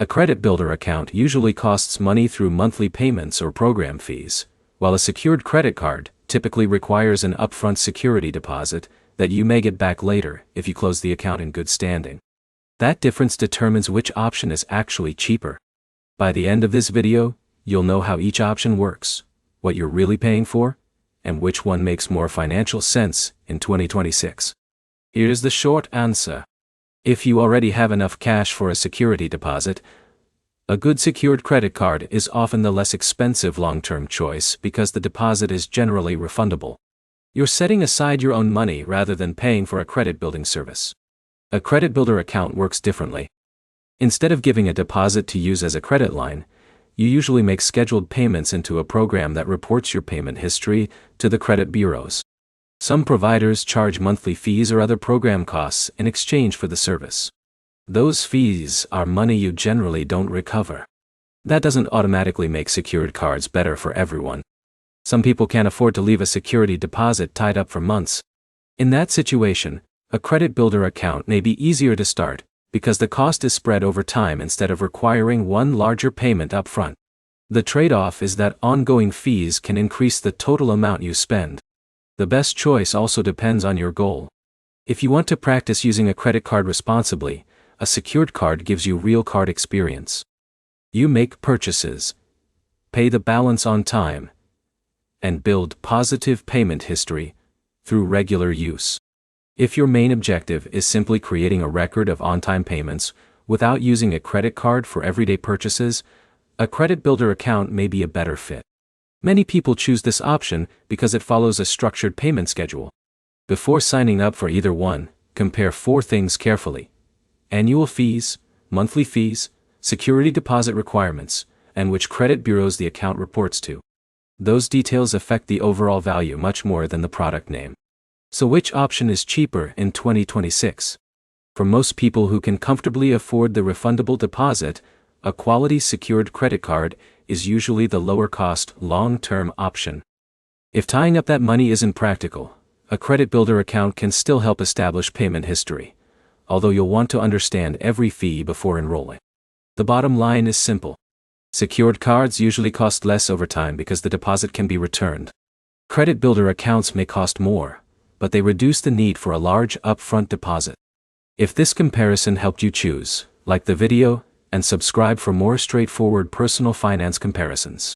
A credit builder account usually costs money through monthly payments or program fees, while a secured credit card typically requires an upfront security deposit that you may get back later if you close the account in good standing. That difference determines which option is actually cheaper. By the end of this video, you'll know how each option works, what you're really paying for, and which one makes more financial sense in 2026. Here's the short answer. If you already have enough cash for a security deposit, a good secured credit card is often the less expensive long-term choice because the deposit is generally refundable. You're setting aside your own money rather than paying for a credit building service. A credit builder account works differently. Instead of giving a deposit to use as a credit line, you usually make scheduled payments into a program that reports your payment history to the credit bureaus. Some providers charge monthly fees or other program costs in exchange for the service. Those fees are money you generally don't recover. That doesn't automatically make secured cards better for everyone. Some people can't afford to leave a security deposit tied up for months. In that situation, a credit builder account may be easier to start because the cost is spread over time instead of requiring one larger payment up front. The trade-off is that ongoing fees can increase the total amount you spend. The best choice also depends on your goal. If you want to practice using a credit card responsibly, a secured card gives you real card experience. You make purchases, pay the balance on time, and build positive payment history through regular use. If your main objective is simply creating a record of on-time payments without using a credit card for everyday purchases, a credit builder account may be a better fit. Many people choose this option because it follows a structured payment schedule. Before signing up for either one, compare 4 things carefully: annual fees, monthly fees, security deposit requirements, and which credit bureaus the account reports to. Those details affect the overall value much more than the product name. So which option is cheaper in 2026? For most people who can comfortably afford the refundable deposit, a quality secured credit card is usually the lower-cost, long-term option. If tying up that money isn't practical, a credit builder account can still help establish payment history, although you'll want to understand every fee before enrolling. The bottom line is simple. Secured cards usually cost less over time because the deposit can be returned. Credit builder accounts may cost more, but they reduce the need for a large upfront deposit. If this comparison helped you choose, like the video, and subscribe for more straightforward personal finance comparisons.